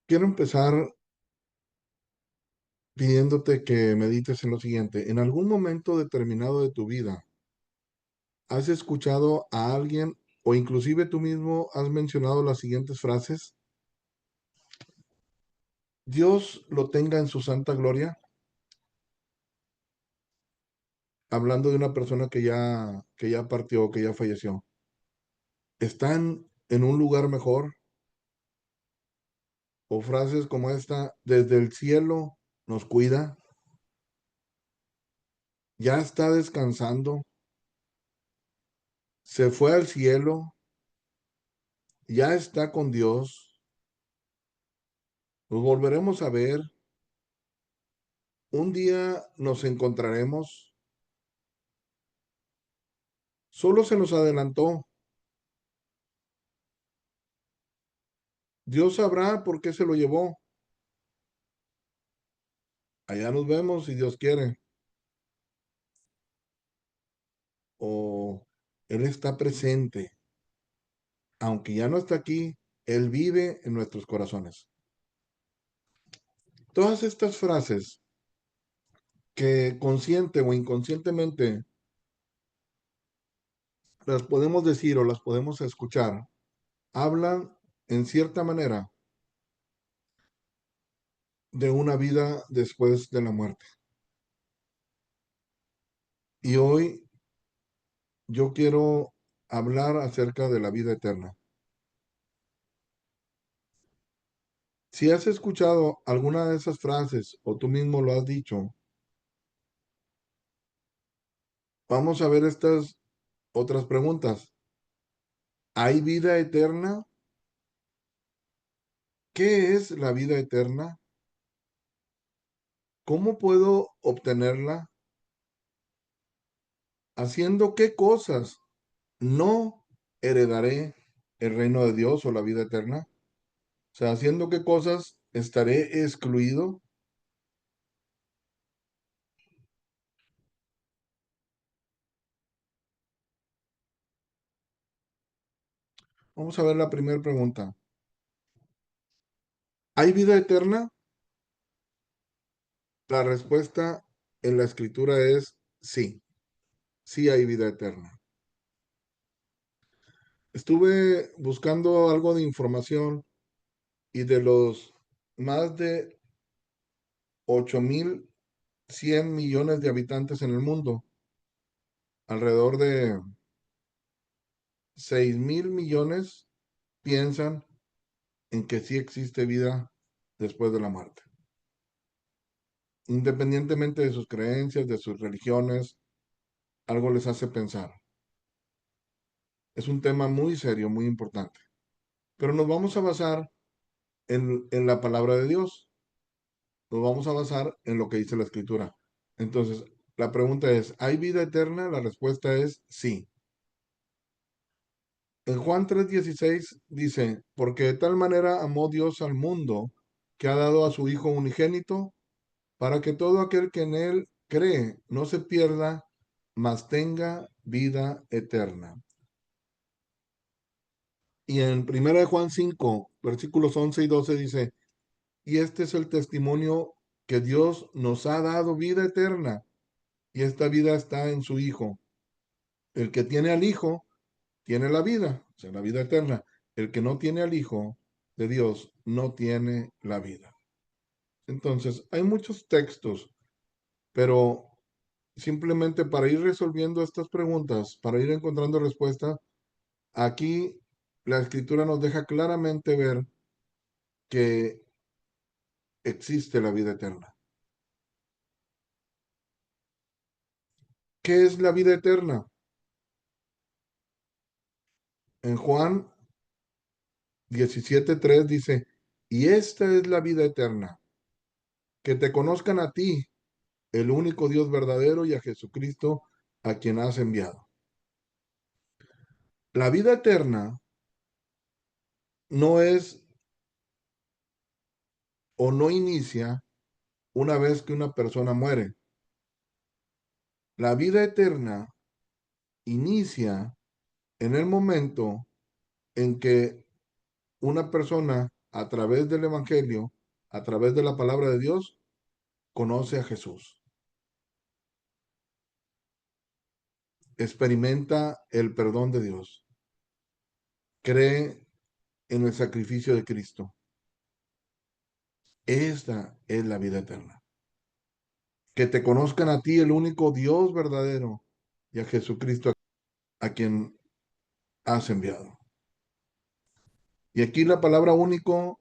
Quiero empezar pidiéndote que medites en lo siguiente. En algún momento determinado de tu vida, ¿has escuchado a alguien o inclusive tú mismo has mencionado las siguientes frases? Dios lo tenga en su santa gloria, hablando de una persona que ya partió, que ya falleció. ¿Están en un lugar mejor? O frases como esta, desde el cielo nos cuida, ya está descansando, se fue al cielo, ya está con Dios, nos volveremos a ver, un día nos encontraremos, solo se nos adelantó. Dios sabrá por qué se lo llevó. Allá nos vemos si Dios quiere. O Él está presente. Aunque ya no está aquí, Él vive en nuestros corazones. Todas estas frases que consciente o inconscientemente las podemos decir o las podemos escuchar, hablan en cierta manera de una vida después de la muerte. Y hoy yo quiero hablar acerca de la vida eterna. Si has escuchado alguna de esas frases o tú mismo lo has dicho, vamos a ver estas otras preguntas. ¿Hay vida eterna? ¿Qué es la vida eterna? ¿Cómo puedo obtenerla? ¿Haciendo qué cosas no heredaré el reino de Dios o la vida eterna? O sea, ¿haciendo qué cosas estaré excluido? Vamos a ver la primera pregunta. ¿Hay vida eterna? La respuesta en la escritura es sí, sí hay vida eterna. Estuve buscando algo de información y de los más de 8.100 millones de habitantes en el mundo, alrededor de 6.000 millones piensan en que sí existe vida después de la muerte. Independientemente de sus creencias, de sus religiones, algo les hace pensar. Es un tema muy serio, muy importante. Pero nos vamos a basar en la palabra de Dios. Nos vamos a basar en lo que dice la escritura. Entonces, la pregunta es, ¿hay vida eterna? La respuesta es sí. En Juan 3:16 dice, porque de tal manera amó Dios al mundo que ha dado a su Hijo unigénito para que todo aquel que en él cree no se pierda, mas tenga vida eterna. Y en 1 Juan 5, versículos 11 y 12 dice, y este es el testimonio que Dios nos ha dado vida eterna, y esta vida está en su Hijo. El que tiene al Hijo tiene la vida, o sea, la vida eterna. El que no tiene al Hijo de Dios no tiene la vida. Entonces, hay muchos textos, pero simplemente para ir resolviendo estas preguntas, para ir encontrando respuesta, aquí la escritura nos deja claramente ver que existe la vida eterna. ¿Qué es la vida eterna? En Juan 17:3 dice, y esta es la vida eterna, que te conozcan a ti, el único Dios verdadero, y a Jesucristo, a quien has enviado. La vida eterna no es o no inicia una vez que una persona muere. La vida eterna inicia en el momento en que una persona a través del Evangelio, a través de la palabra de Dios, conoce a Jesús. Experimenta el perdón de Dios. Cree en el sacrificio de Cristo. Esta es la vida eterna. Que te conozcan a ti, el único Dios verdadero, y a Jesucristo a quien has enviado. Y aquí la palabra único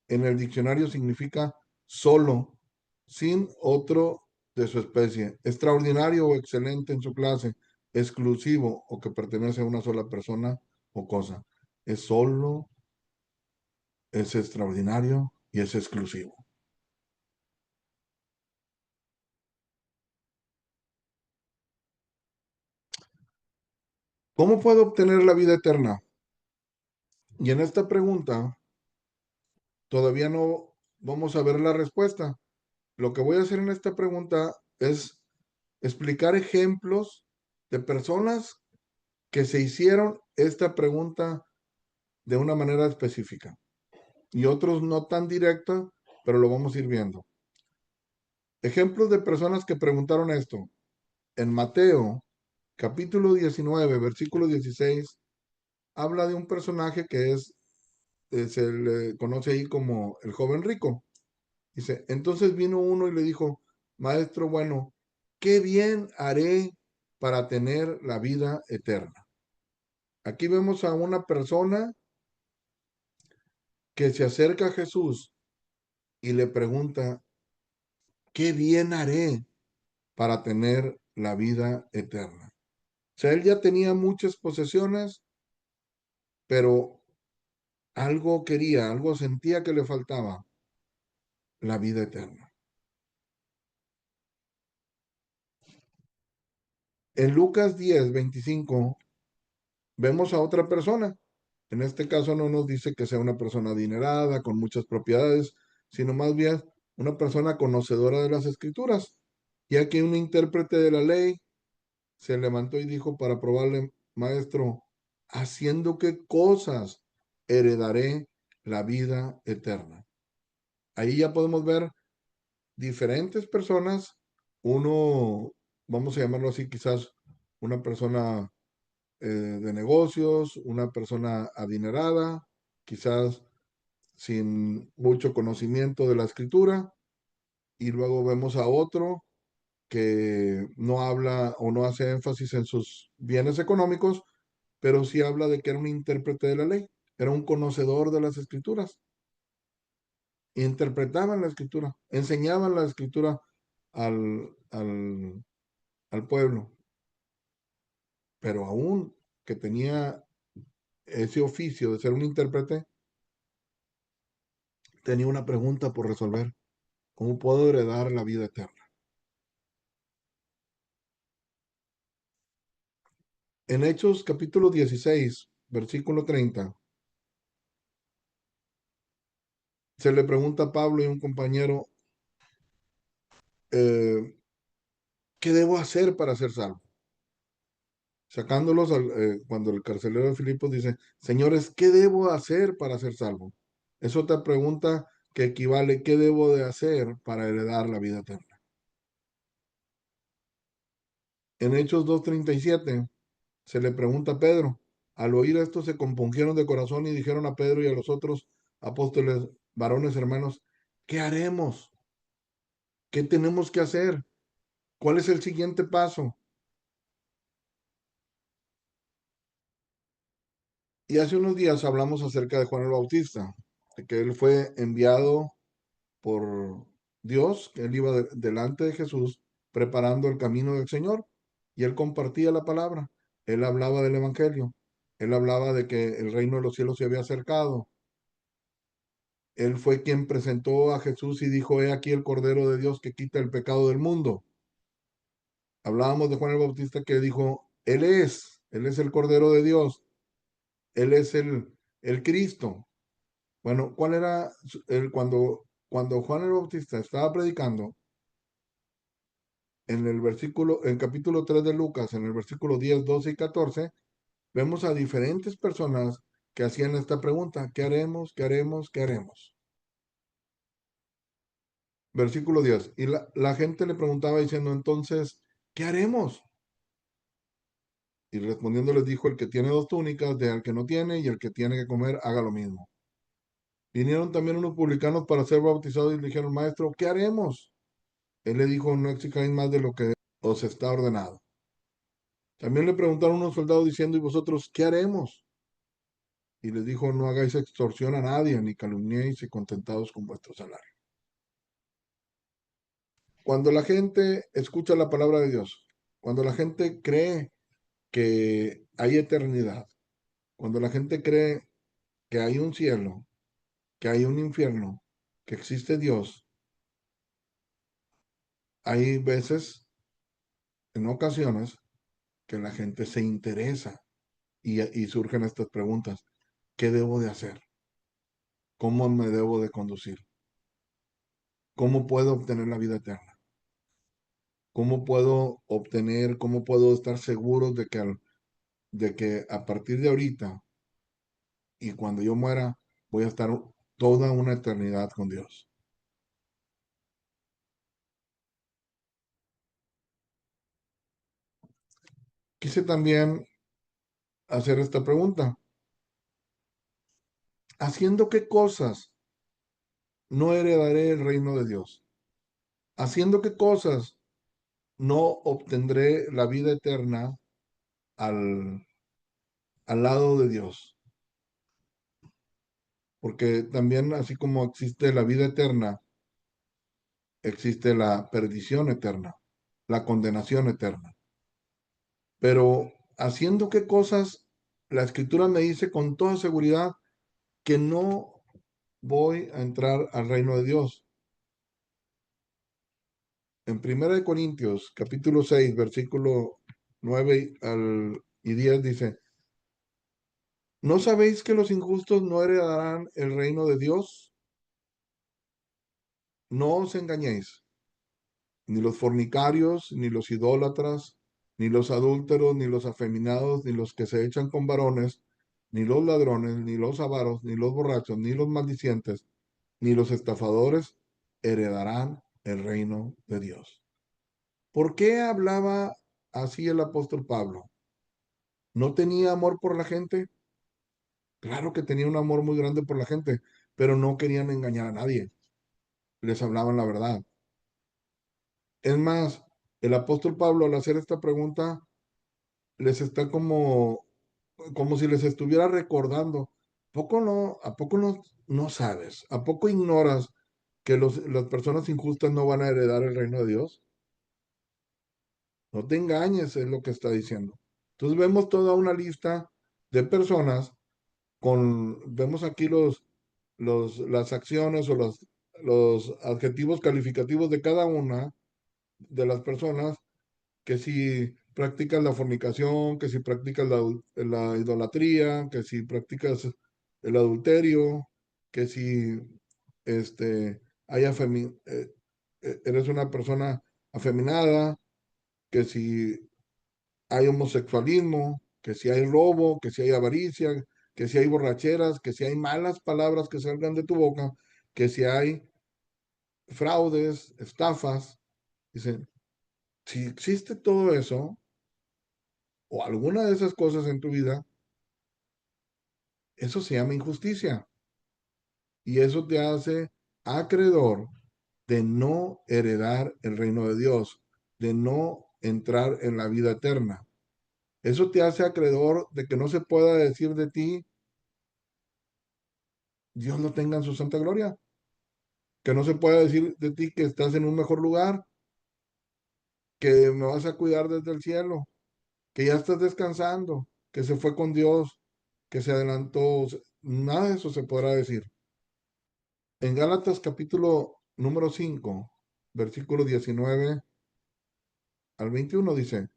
en el diccionario significa solo, sin otro de su especie, extraordinario o excelente en su clase, exclusivo o que pertenece a una sola persona o cosa. Es solo, es extraordinario y es exclusivo. ¿Cómo puedo obtener la vida eterna? Y en esta pregunta todavía no vamos a ver la respuesta. Lo que voy a hacer en esta pregunta es explicar ejemplos de personas que se hicieron esta pregunta de una manera específica y otros no tan directa, pero lo vamos a ir viendo. Ejemplos de personas que preguntaron esto. En Mateo, capítulo 19, versículo 16, habla de un personaje que se le conoce ahí como el joven rico. Dice, entonces vino uno y le dijo, maestro, bueno, ¿qué bien haré para tener la vida eterna? Aquí vemos a una persona que se acerca a Jesús y le pregunta, ¿qué bien haré para tener la vida eterna? O sea, él ya tenía muchas posesiones, pero algo quería, algo sentía que le faltaba, la vida eterna. En Lucas 10:25 vemos a otra persona. En este caso no nos dice que sea una persona adinerada, con muchas propiedades, sino más bien una persona conocedora de las escrituras. Y aquí un intérprete de la ley se levantó y dijo para probarle, maestro, ¿haciendo qué cosas heredaré la vida eterna? Ahí ya podemos ver diferentes personas. Uno, vamos a llamarlo así, quizás una persona de negocios, una persona adinerada, quizás sin mucho conocimiento de la escritura, y luego vemos a otro que no habla o no hace énfasis en sus bienes económicos, pero sí habla de que era un intérprete de la ley, era un conocedor de las escrituras, interpretaban la escritura, enseñaban la escritura al, al, al pueblo, pero aún que tenía ese oficio de ser un intérprete, tenía una pregunta por resolver. ¿Cómo puedo heredar la vida eterna? En Hechos capítulo 16, versículo 30, se le pregunta a Pablo y un compañero, eh, ¿qué debo hacer para ser salvo? Sacándolos cuando el carcelero de Filipos dice, señores, ¿qué debo hacer para ser salvo? Es otra pregunta que equivale, ¿qué debo de hacer para heredar la vida eterna? En Hechos 2:37 se le pregunta a Pedro. Al oír esto se compungieron de corazón y dijeron a Pedro y a los otros apóstoles, varones hermanos, ¿qué haremos? ¿Qué tenemos que hacer? ¿Cuál es el siguiente paso? Y hace unos días hablamos acerca de Juan el Bautista, de que él fue enviado por Dios, que él iba delante de Jesús preparando el camino del Señor y él compartía la palabra, él hablaba del Evangelio, él hablaba de que el reino de los cielos se había acercado. Él fue quien presentó a Jesús y dijo, he aquí el Cordero de Dios que quita el pecado del mundo. Hablábamos de Juan el Bautista que dijo, Él es el Cordero de Dios, Él es el Cristo. Bueno, ¿cuál era cuando Juan el Bautista estaba predicando en el versículo, en capítulo 3 de Lucas, en el versículo 10, 12 y 14, vemos a diferentes personas que hacían esta pregunta: ¿qué haremos? ¿Qué haremos? ¿Qué haremos? Versículo 10. Y la gente le preguntaba diciendo, entonces, ¿qué haremos? Y respondiendo les dijo, el que tiene dos túnicas, de al que no tiene, y el que tiene que comer, haga lo mismo. Vinieron también unos publicanos para ser bautizados y le dijeron, maestro, ¿qué haremos? Él le dijo, no exijáis más de lo que os está ordenado. También le preguntaron unos soldados diciendo, ¿y vosotros qué haremos? Y les dijo, no hagáis extorsión a nadie, ni calumniéis y contentados con vuestro salario. Cuando la gente escucha la palabra de Dios, cuando la gente cree que hay eternidad, cuando la gente cree que hay un cielo, que hay un infierno, que existe Dios, hay veces, en ocasiones, que la gente se interesa y surgen estas preguntas. ¿Qué debo de hacer? ¿Cómo me debo de conducir? ¿Cómo puedo obtener la vida eterna? ¿Cómo puedo obtener, cómo puedo estar seguro de que a partir de ahorita y cuando yo muera voy a estar toda una eternidad con Dios? Quise también hacer esta pregunta. ¿Haciendo qué cosas no heredaré el reino de Dios? ¿Haciendo qué cosas no obtendré la vida eterna al, al lado de Dios? Porque también, así como existe la vida eterna, existe la perdición eterna, la condenación eterna. Pero haciendo qué cosas, la escritura me dice con toda seguridad que no voy a entrar al reino de Dios. En 1 Corintios, capítulo 6, versículo 9 y 10 dice, ¿no sabéis que los injustos no heredarán el reino de Dios? No os engañéis, ni los fornicarios, ni los idólatras, ni los adúlteros, ni los afeminados, ni los que se echan con varones, ni los ladrones, ni los avaros, ni los borrachos, ni los maldicientes, ni los estafadores heredarán el reino de Dios. ¿Por qué hablaba así el apóstol Pablo? ¿No tenía amor por la gente? Claro que tenía un amor muy grande por la gente, pero no querían engañar a nadie. Les hablaban la verdad. Es más, el apóstol Pablo al hacer esta pregunta les está como si les estuviera recordando. ¿A poco no sabes? ¿A poco ignoras que las personas injustas no van a heredar el reino de Dios? No te engañes, es lo que está diciendo. Entonces vemos toda una lista de personas vemos aquí las acciones o los adjetivos calificativos de cada una de las personas, que si practicas la fornicación, que si practicas la idolatría, que si practicas el adulterio, que si este, eres una persona afeminada, que si hay homosexualismo, que si hay robo, que si hay avaricia, que si hay borracheras, que si hay malas palabras que salgan de tu boca, que si hay fraudes, estafas. Dicen, si existe todo eso, o alguna de esas cosas en tu vida, eso se llama injusticia. Y eso te hace acreedor de no heredar el reino de Dios, de no entrar en la vida eterna. Eso te hace acreedor de que no se pueda decir de ti, Dios lo tenga en su santa gloria. Que no se pueda decir de ti que estás en un mejor lugar, que me vas a cuidar desde el cielo, que ya estás descansando, que se fue con Dios, que se adelantó. Nada de eso se podrá decir. En Gálatas capítulo número 5 versículo 19 al 21 dice,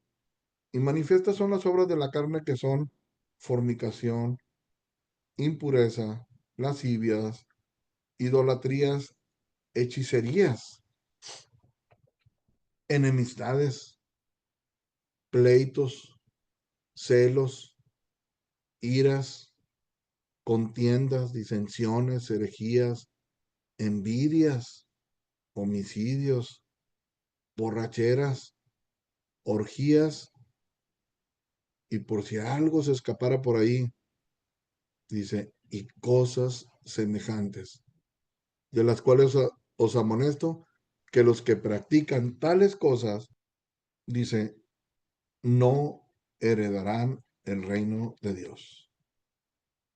y manifiestas son las obras de la carne que son fornicación, impureza, lascivias, idolatrías, hechicerías, enemistades, pleitos, celos, iras, contiendas, disensiones, herejías, envidias, homicidios, borracheras, orgías, y por si algo se escapara por ahí, dice, y cosas semejantes, de las cuales os amonesto que los que practican tales cosas, dice, no heredarán el reino de Dios.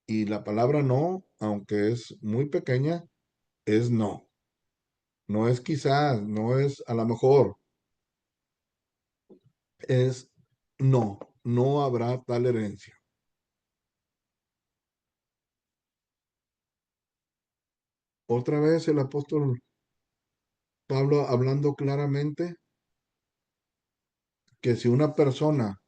Y la palabra no, aunque es muy pequeña, es no. No es quizás, no es a lo mejor, es no, no habrá tal herencia. Otra vez el apóstol Pablo hablando claramente que si una persona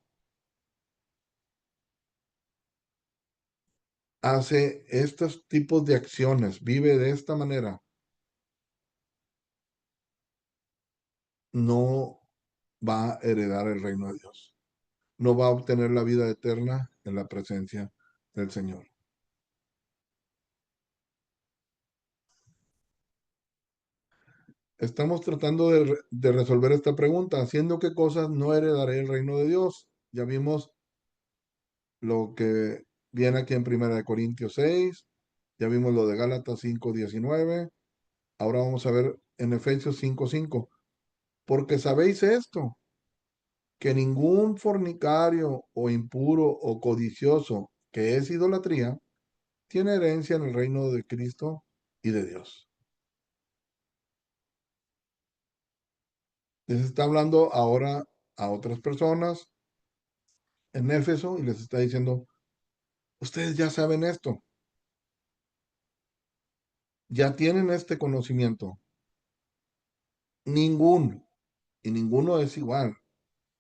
hace estos tipos de acciones, vive de esta manera, no va a heredar el reino de Dios. No va a obtener la vida eterna en la presencia del Señor. Estamos tratando de resolver esta pregunta, haciendo qué cosas no heredaré el reino de Dios. Ya vimos lo que viene aquí en Primera de Corintios 6, ya vimos lo de Gálatas 5:19, ahora vamos a ver en Efesios 5:5, porque sabéis esto, que ningún fornicario o impuro o codicioso, que es idolatría, tiene herencia en el reino de Cristo y de Dios. Les está hablando ahora a otras personas en Éfeso y les está diciendo, ustedes ya saben esto, ya tienen este conocimiento. Ningún, y ninguno es igual,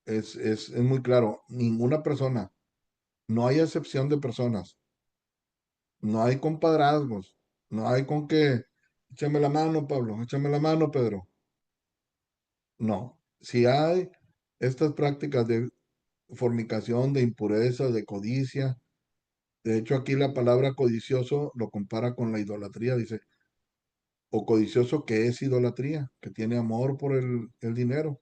es muy claro, ninguna persona, no hay excepción de personas, no hay compadrazgos, no hay con que, échame la mano, Pablo, échame la mano, Pedro. No, si hay estas prácticas de fornicación, de impureza, de codicia, de hecho aquí la palabra codicioso lo compara con la idolatría, dice, o codicioso que es idolatría, que tiene amor por el dinero,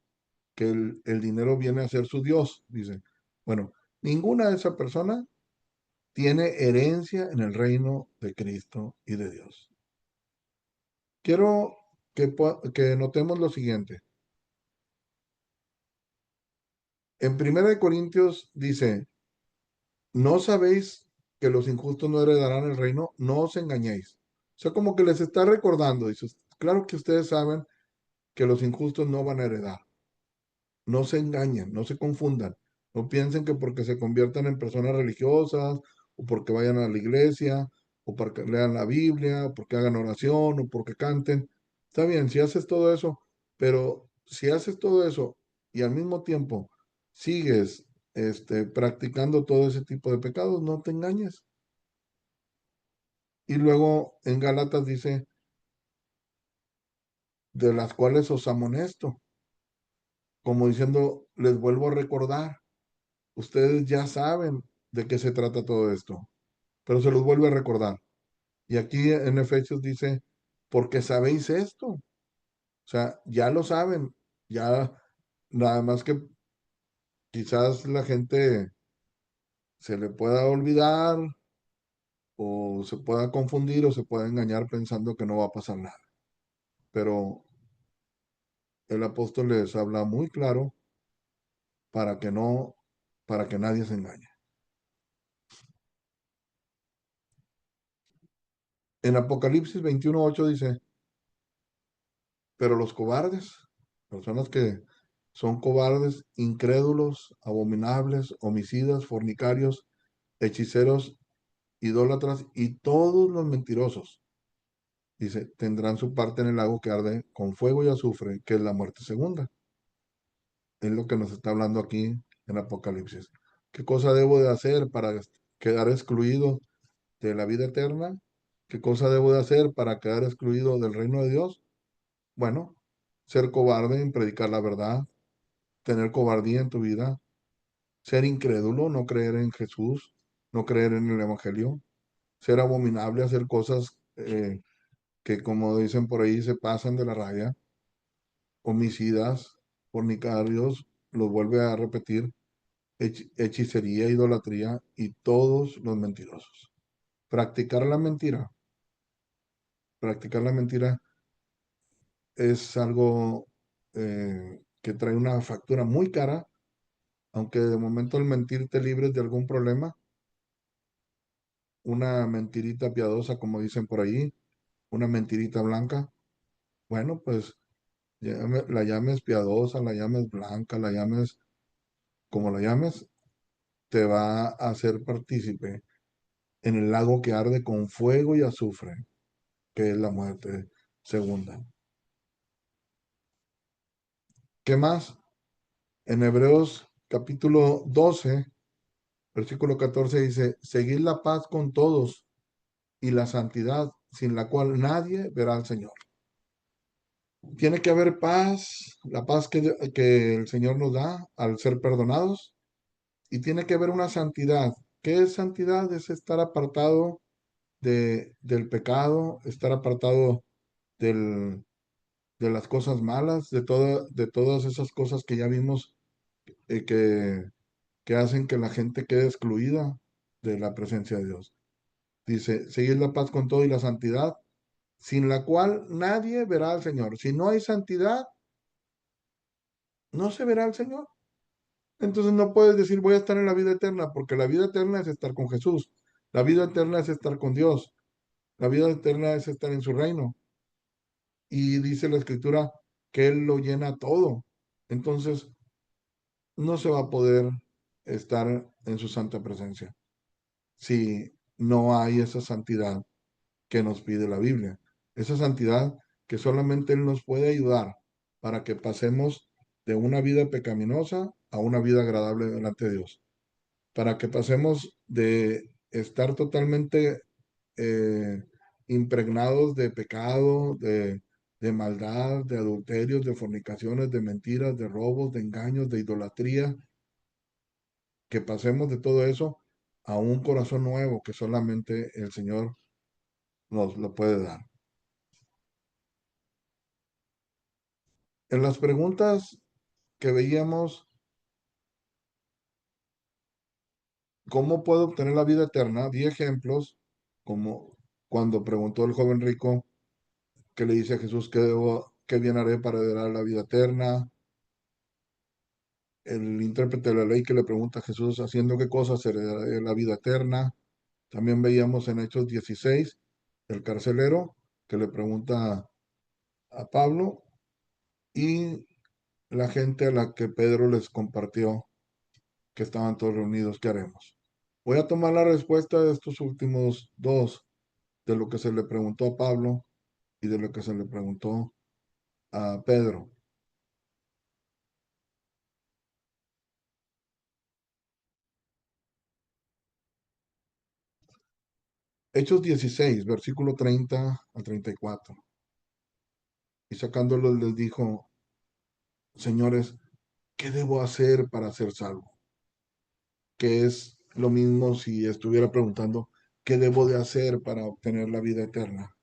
que el dinero viene a ser su Dios, dice. Bueno, ninguna de esas personas tiene herencia en el reino de Cristo y de Dios. Quiero que notemos lo siguiente. En Primera de Corintios dice, ¿no sabéis que los injustos no heredarán el reino? No os engañéis. O sea, como que les está recordando, dice, claro que ustedes saben que los injustos no van a heredar. No se engañen, no se confundan. No piensen que porque se conviertan en personas religiosas, o porque vayan a la iglesia, o porque lean la Biblia, o porque hagan oración, o porque canten. Está bien, si haces todo eso, pero si haces todo eso y al mismo tiempo sigues practicando todo ese tipo de pecados, no te engañes. Y luego en Gálatas dice, de las cuales os amonesto, como diciendo, les vuelvo a recordar. Ustedes ya saben de qué se trata todo esto, pero se los vuelve a recordar. Y aquí en Efesios dice, porque sabéis esto. O sea, ya lo saben, ya nada más que quizás la gente se le pueda olvidar o se pueda confundir o se pueda engañar pensando que no va a pasar nada. Pero el apóstol les habla muy claro para que no, para que nadie se engañe. En Apocalipsis 21:8 dice, pero los cobardes, personas que son cobardes, incrédulos, abominables, homicidas, fornicarios, hechiceros, idólatras y todos los mentirosos, dice, tendrán su parte en el lago que arde con fuego y azufre, que es la muerte segunda. Es lo que nos está hablando aquí en Apocalipsis. ¿Qué cosa debo de hacer para quedar excluido de la vida eterna? ¿Qué cosa debo de hacer para quedar excluido del reino de Dios? Bueno, ser cobarde en predicar la verdad, tener cobardía en tu vida, ser incrédulo, no creer en Jesús, no creer en el Evangelio, ser abominable, hacer cosas que, como dicen por ahí, se pasan de la raya, homicidas, fornicarios, los vuelve a repetir, hechicería, idolatría y todos los mentirosos. Practicar la mentira, practicar la mentira es algo que trae una factura muy cara, aunque de momento al mentir te libres de algún problema, una mentirita piadosa, como dicen por ahí, una mentirita blanca, bueno, pues la llames piadosa, la llames blanca, la llames como la llames, te va a hacer partícipe en el lago que arde con fuego y azufre, que es la muerte segunda. ¿Qué más? En Hebreos capítulo 12, versículo 14 dice, seguid la paz con todos y la santidad, sin la cual nadie verá al Señor. Tiene que haber paz, la paz que el Señor nos da al ser perdonados, y tiene que haber una santidad. ¿Qué es santidad? Es estar apartado del pecado, estar apartado del, de las cosas malas, de todas esas cosas que ya vimos eh, que, que hacen que la gente quede excluida de la presencia de Dios. Dice, seguir la paz con todo y la santidad, sin la cual nadie verá al Señor. Si no hay santidad, no se verá al Señor. Entonces no puedes decir voy a estar en la vida eterna, porque la vida eterna es estar con Jesús. La vida eterna es estar con Dios. La vida eterna es estar en su reino. Y dice la escritura que Él lo llena todo. Entonces no se va a poder estar en su santa presencia si no hay esa santidad que nos pide la Biblia. Esa santidad que solamente Él nos puede ayudar para que pasemos de una vida pecaminosa a una vida agradable delante de Dios. Para que pasemos de estar totalmente eh, impregnados de pecado, de maldad, de adulterios, de fornicaciones, de mentiras, de robos, de engaños, de idolatría, que pasemos de todo eso a un corazón nuevo que solamente el Señor nos lo puede dar. En las preguntas que veíamos, ¿cómo puedo obtener la vida eterna? Di ejemplos, como cuando preguntó el joven rico que le dice a Jesús, qué bien haré para heredar la vida eterna? El intérprete de la ley que le pregunta a Jesús, ¿haciendo qué cosas heredaré la vida eterna? También veíamos en Hechos 16, el carcelero que le pregunta a Pablo y la gente a la que Pedro les compartió que estaban todos reunidos, ¿qué haremos? Voy a tomar la respuesta de estos últimos dos, de lo que se le preguntó a Pablo y de lo que se le preguntó a Pedro. Hechos 16, versículo 30 al 34. Y sacándolo les dijo, señores, ¿qué debo hacer para ser salvo? Que es lo mismo si estuviera preguntando, ¿qué debo de hacer para obtener la vida eterna?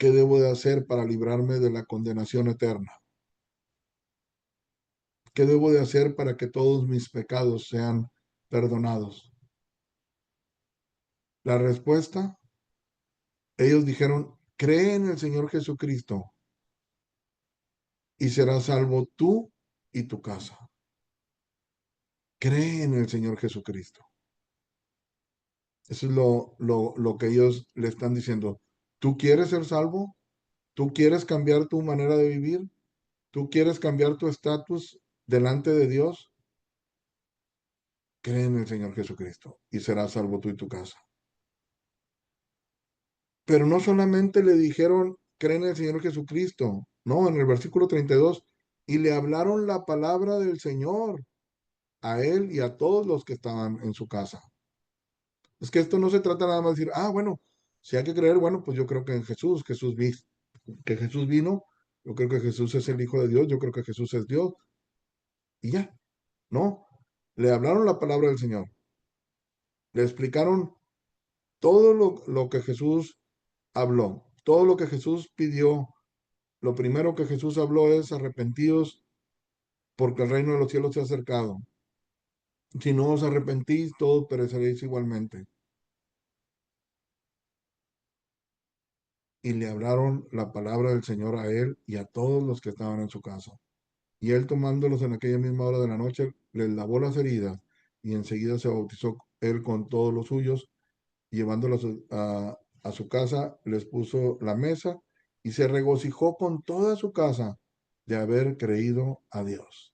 ¿Qué debo de hacer para librarme de la condenación eterna? ¿Qué debo de hacer para que todos mis pecados sean perdonados? La respuesta, ellos dijeron, cree en el Señor Jesucristo y serás salvo tú y tu casa. Cree en el Señor Jesucristo. Eso es lo que ellos le están diciendo. ¿Tú quieres ser salvo? ¿Tú quieres cambiar tu manera de vivir? ¿Tú quieres cambiar tu estatus delante de Dios? Cree en el Señor Jesucristo y serás salvo tú y tu casa. Pero no solamente le dijeron, cree en el Señor Jesucristo, no, en el versículo 32, y le hablaron la palabra del Señor a él y a todos los que estaban en su casa. Es que esto no se trata nada más de decir, bueno, si hay que creer, bueno, pues yo creo que en Jesús, que Jesús vino, yo creo que Jesús es el Hijo de Dios, yo creo que Jesús es Dios, y ya, no, le hablaron la palabra del Señor. Le explicaron todo lo que Jesús habló, todo lo que Jesús pidió. Lo primero que Jesús habló es arrepentidos porque el reino de los cielos se ha acercado. Si no os arrepentís, todos pereceréis igualmente. Y le hablaron la palabra del Señor a él y a todos los que estaban en su casa. Y él tomándolos en aquella misma hora de la noche, les lavó las heridas y enseguida se bautizó él con todos los suyos, llevándolos a su casa, les puso la mesa y se regocijó con toda su casa de haber creído a Dios.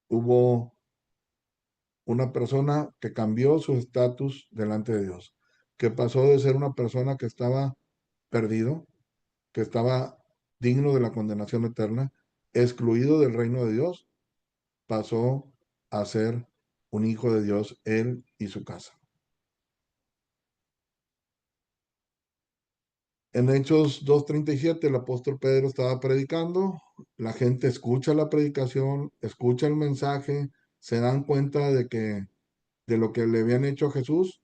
Hubo una persona que cambió su estatus delante de Dios, que pasó de ser una persona que estaba perdido, que estaba digno de la condenación eterna, excluido del reino de Dios, pasó a ser un hijo de Dios, él y su casa. En Hechos 2:37 el apóstol Pedro estaba predicando, la gente escucha la predicación, escucha el mensaje, se dan cuenta de lo que le habían hecho a Jesús.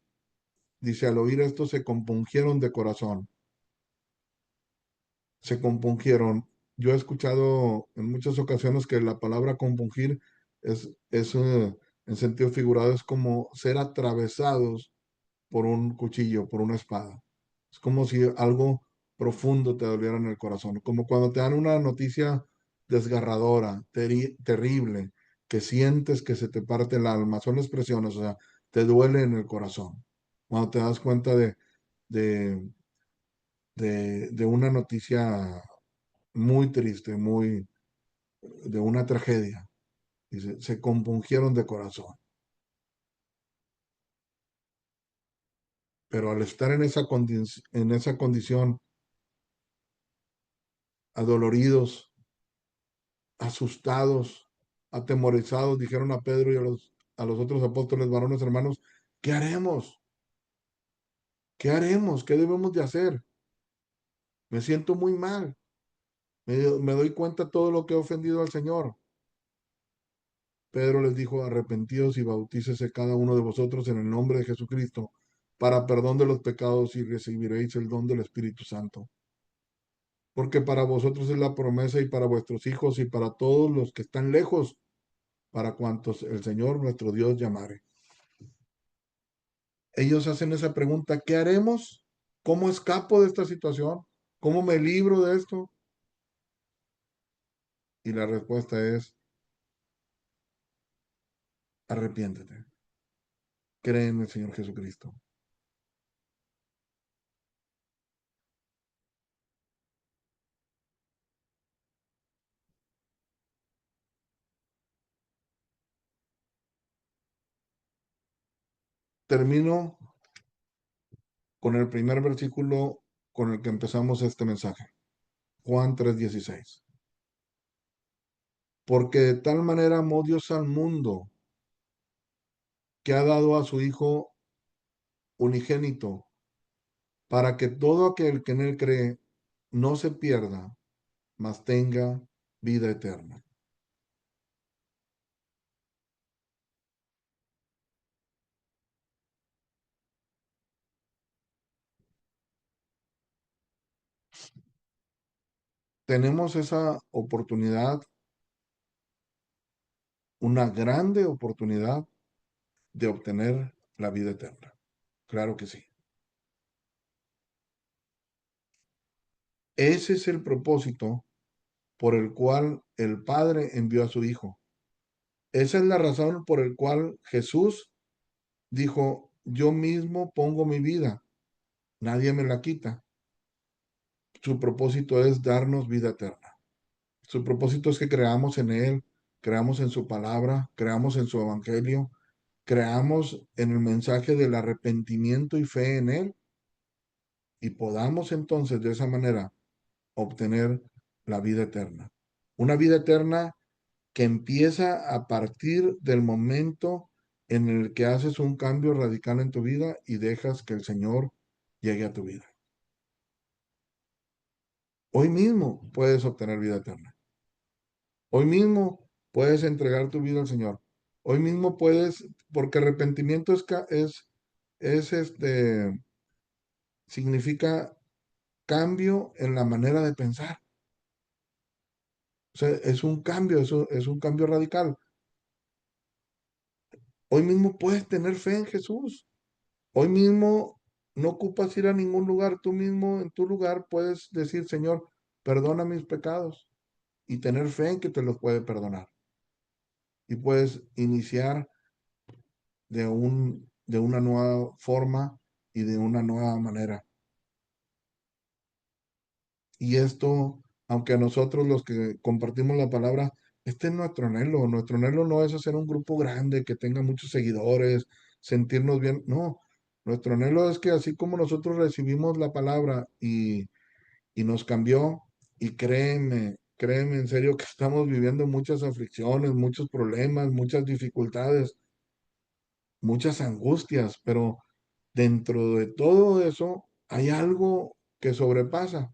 Dice, al oír esto se compungieron de corazón, se compungieron. Yo he escuchado en muchas ocasiones que la palabra compungir es en sentido figurado, es como ser atravesados por un cuchillo, por una espada. Es como si algo profundo te doliera en el corazón, como cuando te dan una noticia desgarradora, terrible, que sientes que se te parte el alma. Son expresiones, o sea, te duele en el corazón. Cuando te das cuenta de, de una noticia muy triste, de una tragedia. Dice, se compungieron de corazón. Pero al estar en esa condición, adoloridos, asustados, atemorizados, dijeron a Pedro y a los otros apóstoles, varones hermanos, ¿qué haremos? ¿Qué haremos? ¿Qué debemos de hacer? Me siento muy mal. Me doy cuenta de todo lo que he ofendido al Señor. Pedro les dijo, arrepentidos y bautícese cada uno de vosotros en el nombre de Jesucristo para perdón de los pecados y recibiréis el don del Espíritu Santo. Porque para vosotros es la promesa y para vuestros hijos y para todos los que están lejos, para cuantos el Señor nuestro Dios llamare. Ellos hacen esa pregunta, ¿qué haremos? ¿Cómo escapo de esta situación? ¿Cómo me libro de esto? Y la respuesta es, arrepiéntete, cree en el Señor Jesucristo. Termino con el primer versículo con el que empezamos este mensaje. Juan 3:16. Porque de tal manera amó Dios al mundo que ha dado a su Hijo unigénito, para que todo aquel que en él cree no se pierda, mas tenga vida eterna. Tenemos esa oportunidad, una grande oportunidad de obtener la vida eterna. Claro que sí. Ese es el propósito por el cual el Padre envió a su Hijo. Esa es la razón por el cual Jesús dijo, yo mismo pongo mi vida, nadie me la quita. Su propósito es darnos vida eterna. Su propósito es que creamos en Él, creamos en su palabra, creamos en su evangelio, creamos en el mensaje del arrepentimiento y fe en Él y podamos entonces de esa manera obtener la vida eterna. Una vida eterna que empieza a partir del momento en el que haces un cambio radical en tu vida y dejas que el Señor llegue a tu vida. Hoy mismo puedes obtener vida eterna. Hoy mismo puedes entregar tu vida al Señor. Hoy mismo puedes, porque arrepentimiento es significa cambio en la manera de pensar. O sea, es un cambio, es un cambio radical. Hoy mismo puedes tener fe en Jesús. Hoy mismo no ocupas ir a ningún lugar. Tú mismo en tu lugar puedes decir, Señor, perdona mis pecados y tener fe en que te los puede perdonar. Y puedes iniciar de una nueva forma y de una nueva manera. Y esto, aunque a nosotros los que compartimos la palabra, este es nuestro anhelo. Nuestro anhelo no es hacer un grupo grande que tenga muchos seguidores, sentirnos bien. No, nuestro anhelo es que así como nosotros recibimos la palabra y nos cambió, y créeme en serio que estamos viviendo muchas aflicciones, muchos problemas, muchas dificultades, muchas angustias, pero dentro de todo eso hay algo que sobrepasa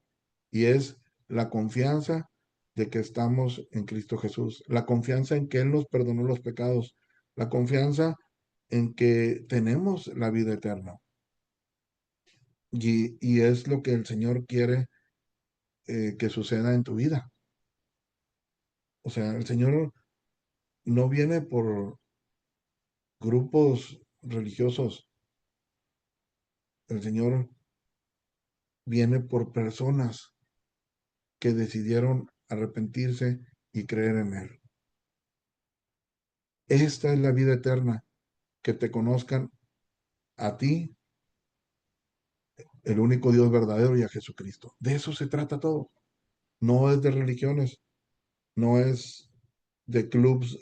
y es la confianza de que estamos en Cristo Jesús, la confianza en que Él nos perdonó los pecados, la confianza en que tenemos la vida eterna. Y es lo que el Señor quiere que suceda en tu vida. O sea, el Señor no viene por grupos religiosos, el Señor viene por personas que decidieron arrepentirse y creer en Él. Esta es la vida eterna, que te conozcan a ti, el único Dios verdadero, y a Jesucristo. De eso se trata todo. No es de religiones, no es de clubs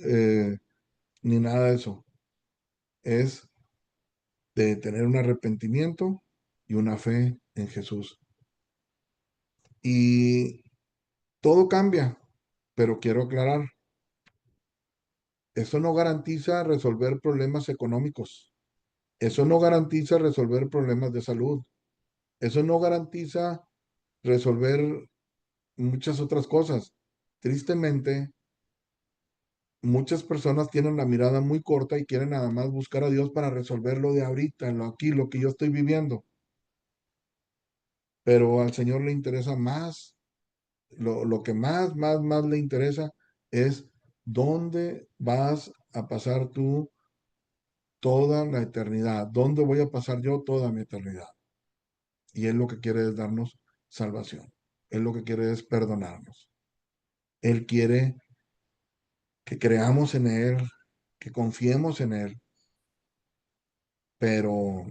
ni nada de eso. Es de tener un arrepentimiento y una fe en Jesús. Y todo cambia, pero quiero aclarar, eso no garantiza resolver problemas económicos, eso no garantiza resolver problemas de salud, eso no garantiza resolver muchas otras cosas. Tristemente, muchas personas tienen la mirada muy corta y quieren nada más buscar a Dios para resolver lo de ahorita, lo aquí, lo que yo estoy viviendo. Pero al Señor le interesa más, lo que más le interesa es dónde vas a pasar tú toda la eternidad, dónde voy a pasar yo toda mi eternidad. Y Él lo que quiere es darnos salvación. Él lo que quiere es perdonarnos. Él quiere que creamos en Él, que confiemos en Él, pero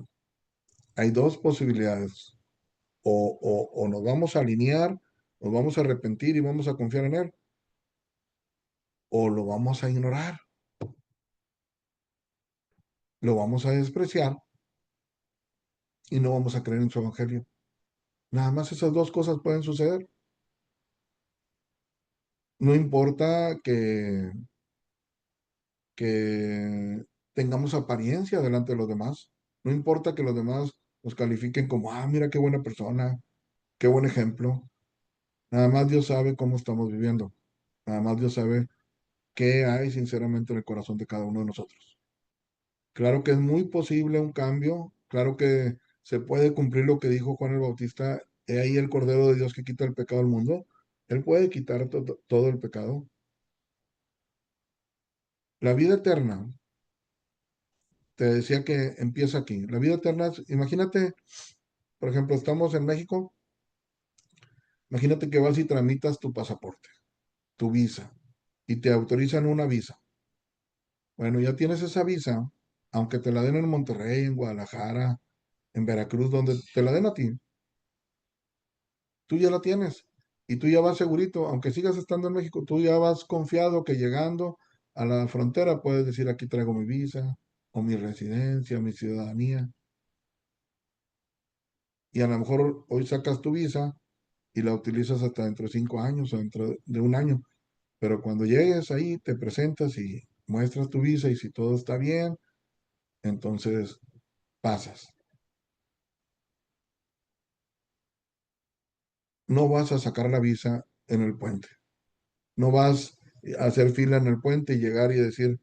hay dos posibilidades. O nos vamos a alinear, nos vamos a arrepentir y vamos a confiar en Él, o lo vamos a ignorar, lo vamos a despreciar y no vamos a creer en su evangelio. Nada más esas dos cosas pueden suceder. No importa que tengamos apariencia delante de los demás. No importa que los demás nos califiquen como, ah, mira qué buena persona, qué buen ejemplo. Nada más Dios sabe cómo estamos viviendo. Nada más Dios sabe qué hay sinceramente en el corazón de cada uno de nosotros. Claro que es muy posible un cambio, claro que se puede cumplir lo que dijo Juan el Bautista, he ahí el Cordero de Dios que quita el pecado del mundo. Él puede quitar todo el pecado. La vida eterna, te decía que empieza aquí. La vida eterna, imagínate, por ejemplo, estamos en México, imagínate que vas y tramitas tu pasaporte, tu visa, y te autorizan una visa. Bueno, ya tienes esa visa, aunque te la den en Monterrey, en Guadalajara, en Veracruz, donde te la den a ti, tú ya la tienes y tú ya vas segurito, aunque sigas estando en México, tú ya vas confiado que llegando a la frontera puedes decir aquí traigo mi visa o mi residencia, mi ciudadanía. Y a lo mejor hoy sacas tu visa y la utilizas hasta dentro de 5 años o dentro de un año. Pero cuando llegues ahí, te presentas y muestras tu visa y si todo está bien, entonces pasas. No vas a sacar la visa en el puente. No vas a hacer fila en el puente y llegar y decir,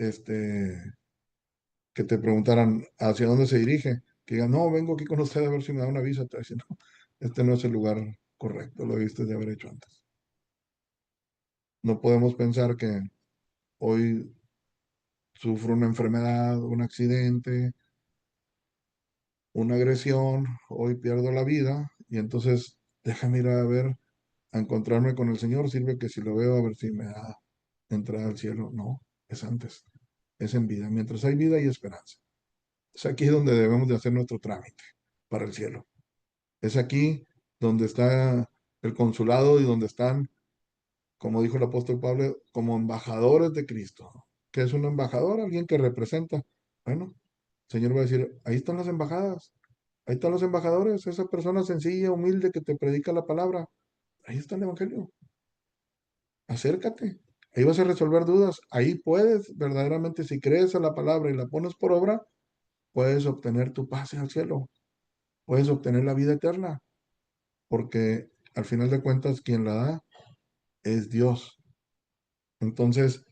este, que te preguntaran hacia dónde se dirige, que digan, no, vengo aquí con usted a ver si me da una visa, te dicen, no, este no es el lugar correcto, lo debiste de haber hecho antes. No podemos pensar que hoy sufro una enfermedad, un accidente, una agresión, hoy pierdo la vida y entonces déjame ir a ver, a encontrarme con el Señor, sirve que si lo veo a ver si me da entrada al cielo. No, es antes, es en vida. Mientras hay vida hay esperanza. Es aquí donde debemos de hacer nuestro trámite para el cielo. Es aquí donde está el consulado y donde están, como dijo el apóstol Pablo, como embajadores de Cristo. ¿Qué es un embajador? Alguien que representa. Bueno, el Señor va a decir, ahí están las embajadas, ahí están los embajadores, esa persona sencilla, humilde que te predica la palabra. Ahí está el Evangelio. Acércate. Ahí vas a resolver dudas. Ahí puedes, verdaderamente, si crees a la palabra y la pones por obra, puedes obtener tu pase al cielo. Puedes obtener la vida eterna. Porque al final de cuentas, quien la da es Dios. Entonces,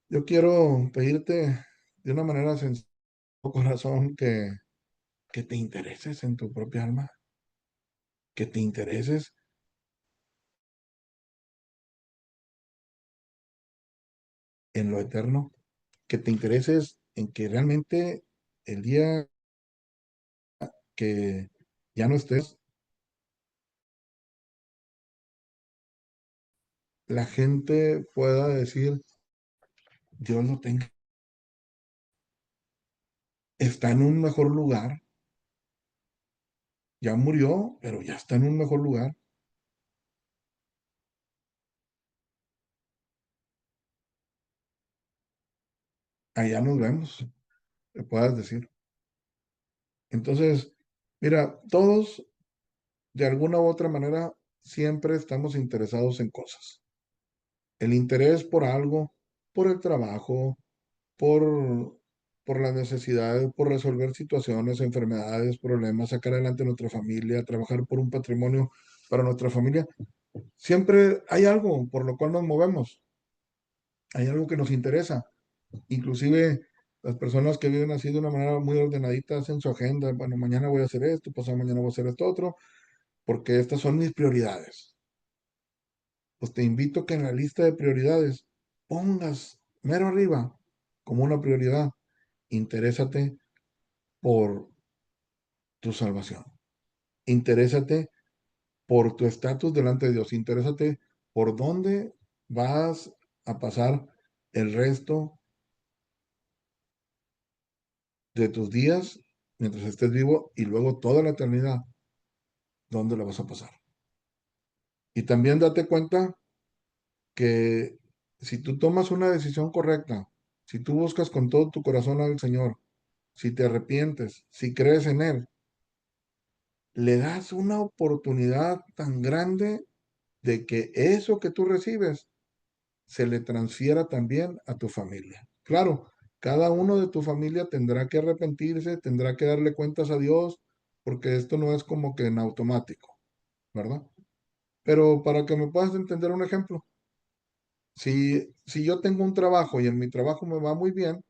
yo quiero pedirte de una manera sencilla, corazón, que te intereses en tu propia alma, que te intereses en lo eterno, que te intereses en que realmente el día que ya no estés, la gente pueda decir, Dios lo tenga, está en un mejor lugar, ya murió, pero ya está en un mejor lugar, allá nos vemos, le puedas decir. Entonces, mira, todos de alguna u otra manera siempre estamos interesados en cosas. El interés por algo, por el trabajo, por, por las necesidades, por resolver situaciones, enfermedades, problemas, sacar adelante nuestra familia, trabajar por un patrimonio para nuestra familia. Siempre hay algo por lo cual nos movemos, hay algo que nos interesa. Inclusive las personas que viven así de una manera muy ordenadita hacen su agenda, bueno, mañana voy a hacer esto, pasado mañana voy a hacer esto otro, porque estas son mis prioridades. Pues te invito a que en la lista de prioridades pongas mero arriba como una prioridad, interésate por tu salvación. Interésate por tu estatus delante de Dios. Interésate por dónde vas a pasar el resto de tus días mientras estés vivo y luego toda la eternidad, dónde la vas a pasar. Y también date cuenta que si tú tomas una decisión correcta, si tú buscas con todo tu corazón al Señor, si te arrepientes, si crees en Él, le das una oportunidad tan grande de que eso que tú recibes se le transfiera también a tu familia. Claro, cada uno de tu familia tendrá que arrepentirse, tendrá que darle cuentas a Dios, porque esto no es como que en automático, ¿verdad? Pero para que me puedas entender un ejemplo, si yo tengo un trabajo y en mi trabajo me va muy bien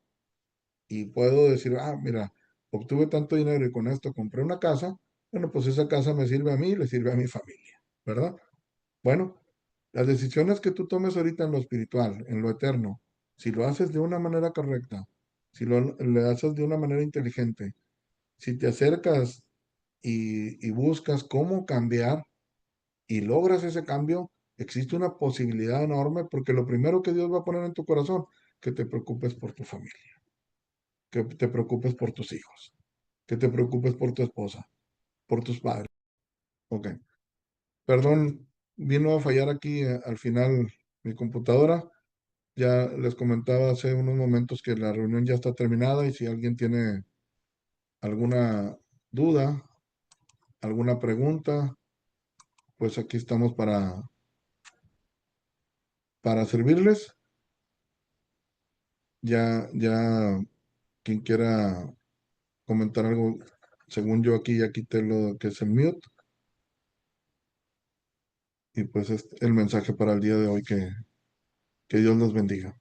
y puedo decir, ah, mira, obtuve tanto dinero y con esto compré una casa, bueno, pues esa casa me sirve a mí y le sirve a mi familia, ¿verdad? Bueno, las decisiones que tú tomes ahorita en lo espiritual, en lo eterno, si lo haces de una manera correcta, si le haces de una manera inteligente, si te acercas y buscas cómo cambiar y logras ese cambio, existe una posibilidad enorme porque lo primero que Dios va a poner en tu corazón, que te preocupes por tu familia, que te preocupes por tus hijos, que te preocupes por tu esposa, por tus padres. Ok, perdón, vino a fallar aquí al final mi computadora. Ya les comentaba hace unos momentos que la reunión ya está terminada y si alguien tiene alguna duda, alguna pregunta, pues aquí estamos para servirles. Ya, quien quiera comentar algo, según yo aquí ya quité lo que es el mute y pues es el mensaje para el día de hoy que Dios los bendiga.